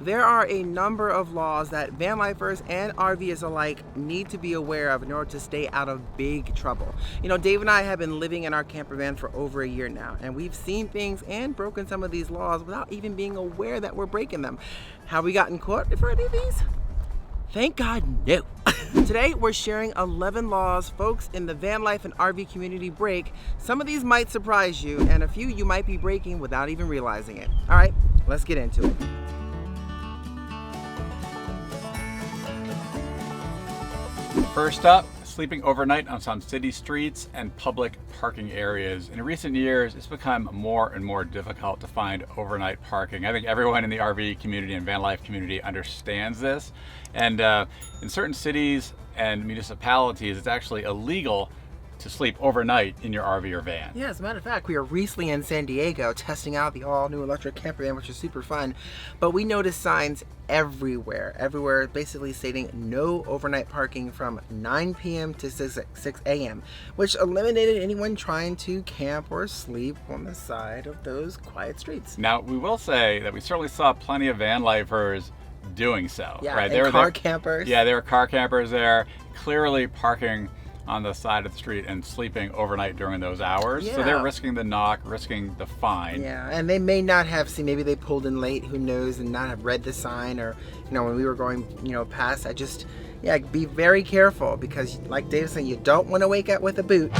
there are a number of laws that van lifers and RVers alike need to be aware of in order to stay out of big trouble. Dave and I have been living in our camper van for over a year now, and we've seen things and broken some of these laws without even being aware that we're breaking them. Have we gotten caught for any of these? Thank God, no. Today, we're sharing 11 laws folks in the van life and RV community break. Some of these might surprise you, and a few you might be breaking without even realizing it. All right, let's get into it. First up, sleeping overnight on some city streets and public parking areas. In recent years, it's become more and more difficult to find overnight parking. I think everyone in the RV community and van life community understands this. And in certain cities and municipalities, it's actually illegal to sleep overnight in your RV or van. Yeah, as a matter of fact, we were recently in San Diego testing out the all-new electric camper van, which is super fun. But we noticed signs everywhere, basically stating no overnight parking from 9 p.m. to 6 a.m., which eliminated anyone trying to camp or sleep on the side of those quiet streets. Now, we will say that we certainly saw plenty of van lifers doing so. Yeah, right? and car campers. Yeah, there were car campers there, clearly parking on the side of the street and sleeping overnight during those hours. Yeah. So they're risking the knock, risking the fine. Yeah, and they may not have seen, maybe they pulled in late, who knows, and not have read the sign, or, when we were going, past, be very careful, because like Dave said, you don't want to wake up with a boot.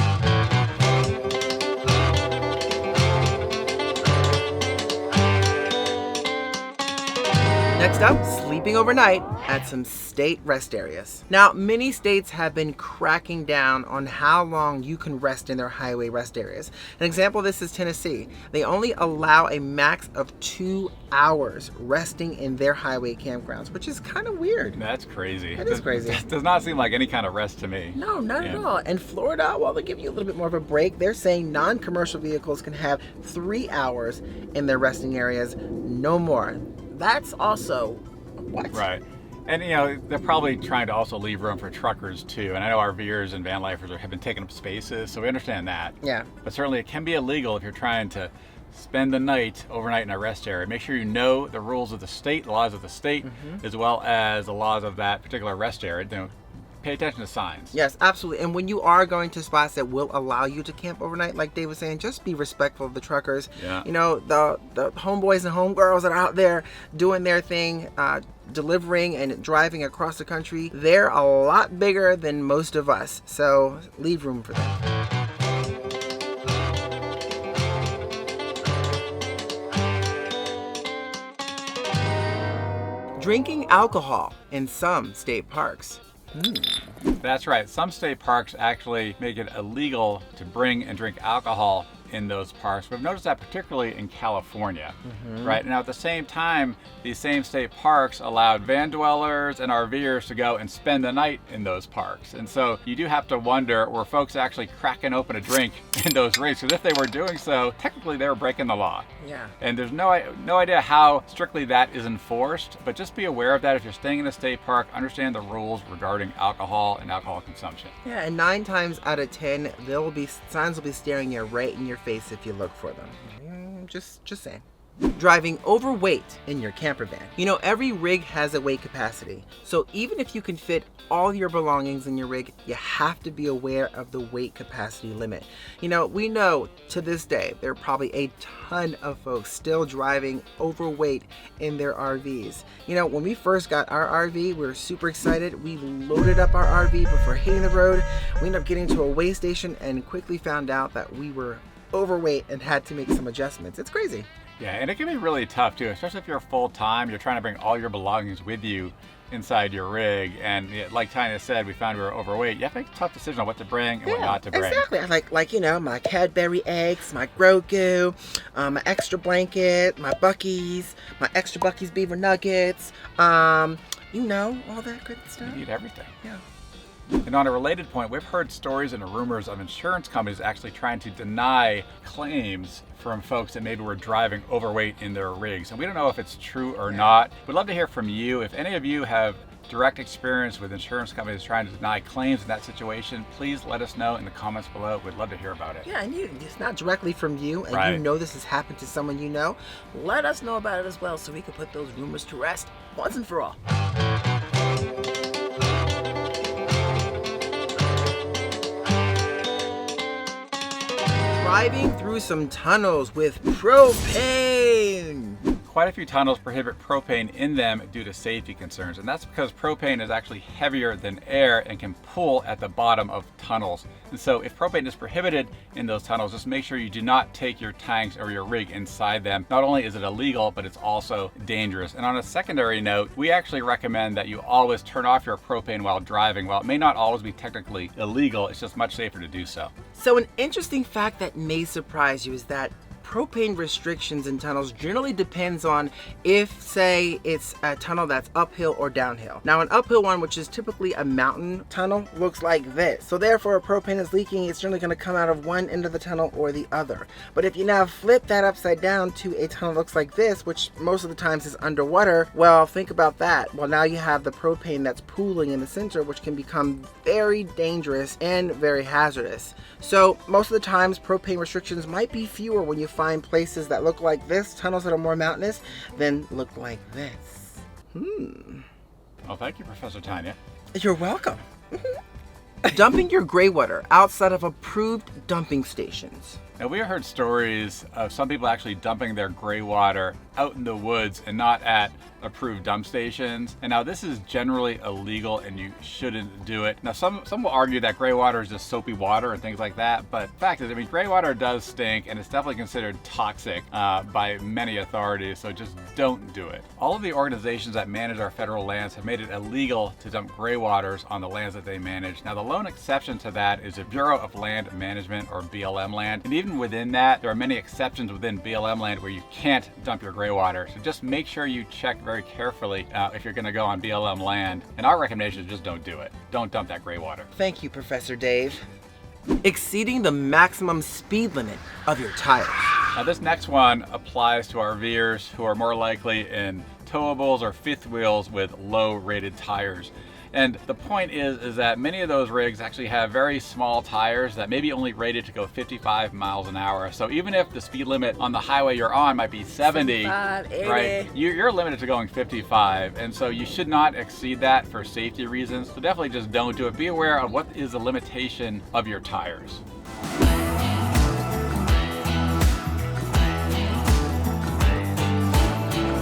Next up, sleeping overnight at some state rest areas. Now, many states have been cracking down on how long you can rest in their highway rest areas. An example of this is Tennessee. They only allow a max of 2 hours resting in their highway campgrounds, which is kind of weird. That's crazy. That is crazy. It does not seem like any kind of rest to me. No, not at all. And Florida, while they give you a little bit more of a break, they're saying non-commercial vehicles can have 3 hours in their resting areas, no more. That's also what? Right. And they're probably trying to also leave room for truckers too. And I know RVers and van lifers have been taking up spaces, so we understand that. Yeah. But certainly it can be illegal if you're trying to spend the night overnight in a rest area. Make sure you know the rules of the state, the laws of the state, as well as the laws of that particular rest area. Pay attention to signs. Yes, absolutely. And when you are going to spots that will allow you to camp overnight, like Dave was saying, just be respectful of the truckers. Yeah. The homeboys and homegirls that are out there doing their thing, delivering and driving across the country, they're a lot bigger than most of us. So leave room for them. Drinking alcohol in some state parks. That's right. Some state parks actually make it illegal to bring and drink alcohol in those parks. We've noticed that particularly in California. Right now, at the same time, these same state parks allowed van dwellers and RVers to go and spend the night in those parks. And so you do have to wonder, were folks actually cracking open a drink in those rigs? Because if they were doing so, technically they were breaking the law. Yeah. And there's no idea how strictly that is enforced, but just be aware of that. If you're staying in a state park, understand the rules regarding alcohol and alcohol consumption. Yeah, and 9 times out of 10, signs will be staring you right in your face if you look for them. Just saying. Driving overweight in your camper van. Every rig has a weight capacity. So even if you can fit all your belongings in your rig, you have to be aware of the weight capacity limit. We know to this day, there are probably a ton of folks still driving overweight in their RVs. When we first got our RV, we were super excited. We loaded up our RV before hitting the road. We ended up getting to a weigh station and quickly found out that we were overweight and had to make some adjustments. It's crazy. Yeah, and it can be really tough too, especially if you're full-time, you're trying to bring all your belongings with you inside your rig. And like Tanya said, we found we were overweight. You have to make a tough decision on what to bring and what not to bring. Exactly. Like my Cadbury eggs, my Grogu, my extra blanket, my Buc-ee's, my extra Buc-ee's beaver nuggets, all that good stuff. You need everything. Yeah. And on a related point, we've heard stories and rumors of insurance companies actually trying to deny claims from folks that maybe were driving overweight in their rigs. And we don't know if it's true or not. We'd love to hear from you. If any of you have direct experience with insurance companies trying to deny claims in that situation, please let us know in the comments below. We'd love to hear about it. Yeah, and it's not directly from you, and Right. you know this has happened to someone you know. Let us know about it as well so we can put those rumors to rest once and for all. Driving through some tunnels with propane. Quite a few tunnels prohibit propane in them due to safety concerns, and that's because propane is actually heavier than air and can pull at the bottom of tunnels. And so if propane is prohibited in those tunnels, just make sure you do not take your tanks or your rig inside them. Not only is it illegal, but it's also dangerous. And on a secondary note, we actually recommend that you always turn off your propane while driving. While it may not always be technically illegal, it's just much safer to do so. So an interesting fact that may surprise you is that propane restrictions in tunnels generally depends on if, say, it's a tunnel that's uphill or downhill. Now, an uphill one, which is typically a mountain tunnel, looks like this. So therefore, if propane is leaking, it's generally going to come out of one end of the tunnel or the other. But if you now flip that upside down to a tunnel that looks like this, which most of the times is underwater, well, think about that. Well, now you have the propane that's pooling in the center, which can become very dangerous and very hazardous. So most of the times, propane restrictions might be fewer when you find places that look like this, tunnels that are more mountainous, than look like this. Well, thank you, Professor Tanya. You're welcome. Dumping your gray water outside of approved dumping stations. Now, we heard stories of some people actually dumping their gray water out in the woods and not at approved dump stations. And now this is generally illegal and you shouldn't do it. Now, some will argue that gray water is just soapy water and things like that. But the fact is, I mean, gray water does stink and it's definitely considered toxic by many authorities. So just don't do it. All of the organizations that manage our federal lands have made it illegal to dump gray waters on the lands that they manage. Now, the lone exception to that is the Bureau of Land Management, or BLM land. And even within that, there are many exceptions within BLM land where you can't dump your gray water. So just make sure you check very carefully if you're going to go on BLM land. And our recommendation is just don't do it. Don't dump that gray water. Thank you, Professor Dave. Exceeding the maximum speed limit of your tires. Now, this next one applies to RVers who are more likely in towables or fifth wheels with low rated tires. And the point is that many of those rigs actually have very small tires that may be only rated to go 55 miles an hour. So even if the speed limit on the highway you're on might be 70, 80. right, you're limited to going 55. And so you should not exceed that for safety reasons. So definitely just don't do it. Be aware of what is the limitation of your tires.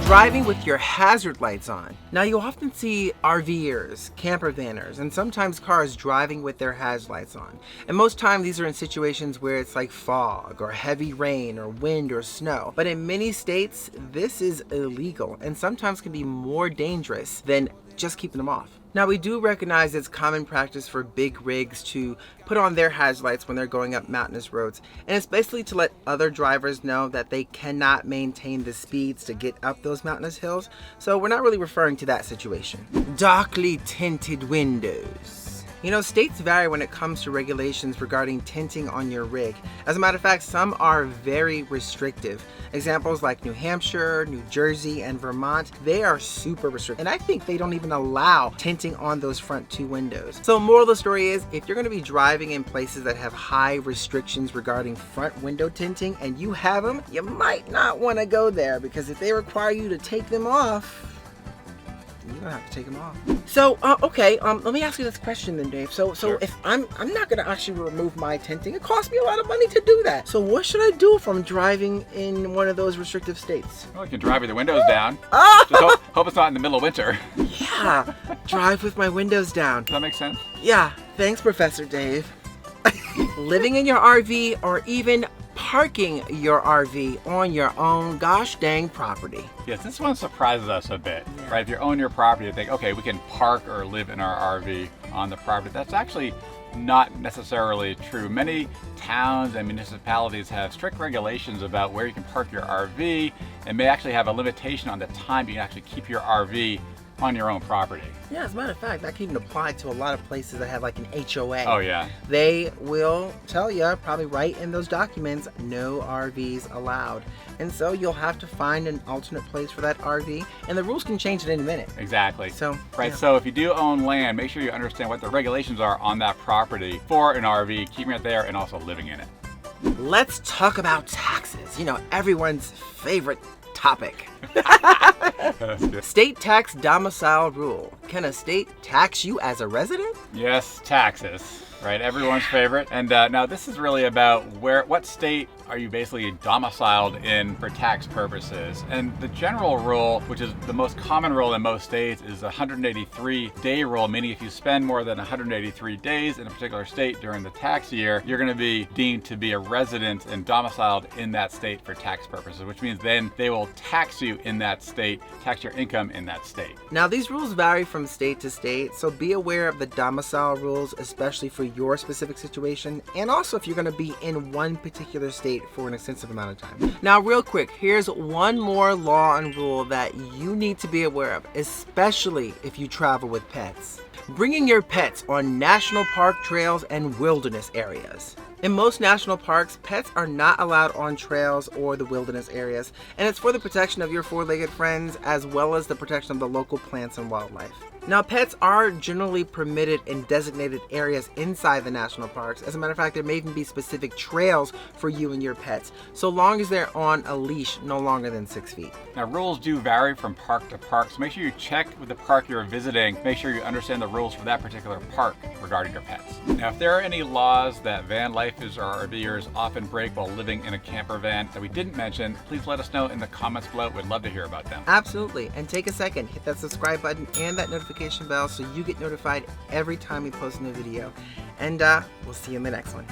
Driving with your hazard lights on. Now, you often see RVers, camper vanners, and sometimes cars driving with their hazard lights on. And most times these are in situations where it's like fog or heavy rain or wind or snow. But in many states, this is illegal and sometimes can be more dangerous than just keeping them off. Now, we do recognize it's common practice for big rigs to put on their hazard lights when they're going up mountainous roads. And it's basically to let other drivers know that they cannot maintain the speeds to get up those mountainous hills. So we're not really referring to that situation. Darkly tinted windows. You know, states vary when it comes to regulations regarding tinting on your rig. As a matter of fact, some are very restrictive. Examples like New Hampshire, New Jersey, and Vermont, they are super restrictive. And I think they don't even allow tinting on those front two windows. So moral of the story is, if you're gonna be driving in places that have high restrictions regarding front window tinting and you have them, you might not wanna go there, because if they require you to take them off, you're gonna have to take them off. So, okay, let me ask you this question then, Dave. So Sure. if I'm not gonna actually remove my tinting, it costs me a lot of money to do that. So what should I do if I'm driving in one of those restrictive states? Well, you can drive with your windows down. Ah! Just hope it's not in the middle of winter. Yeah, drive with my windows down. Does that make sense? Yeah, thanks, Professor Dave. Living in your RV or even parking your RV on your own gosh dang property. Yes, this one surprises us a bit, right? If you own your property, you think, okay, we can park or live in our RV on the property. That's actually not necessarily true. Many towns and municipalities have strict regulations about where you can park your RV and may actually have a limitation on the time you can actually keep your RV on your own property. Yeah, as a matter of fact, that can even apply to a lot of places that have like an HOA. Oh yeah. They will tell you, probably right in those documents, no RVs allowed. And so you'll have to find an alternate place for that RV, and the rules can change at any minute. Exactly. So, right, yeah. so if you do own land, make sure you understand what the regulations are on that property for an RV, keeping it there and also living in it. Let's talk about taxes. You know, everyone's favorite topic. State tax domicile rule. Can a state tax you as a resident? Yes, taxes, right? Everyone's favorite. And now this is really about what state are you basically domiciled in for tax purposes. And the general rule, which is the most common rule in most states, is the 183-day rule, meaning if you spend more than 183 days in a particular state during the tax year, you're going to be deemed to be a resident and domiciled in that state for tax purposes, which means then they will tax you in that state, tax your income in that state. Now, these rules vary from state to state, so be aware of the domicile rules, especially for your specific situation, and also if you're going to be in one particular state for an extensive amount of time. Now, real quick, here's one more law and rule that you need to be aware of, especially if you travel with pets. Bringing your pets on national park trails and wilderness areas. In most national parks, pets are not allowed on trails or the wilderness areas, and it's for the protection of your four-legged friends as well as the protection of the local plants and wildlife. Now, pets are generally permitted in designated areas inside the national parks. As a matter of fact, there may even be specific trails for you and your pets, so long as they're on a leash no longer than 6 feet. Now, rules do vary from park to park, so make sure you check with the park you're visiting. Make sure you understand the rules for that particular park regarding your pets. Now, if there are any laws that van lifers or RVers often break while living in a camper van that we didn't mention, please let us know in the comments below. We'd love to hear about them. Absolutely, and take a second, hit that subscribe button and that notification bell so you get notified every time we post a new video. And we'll see you in the next one.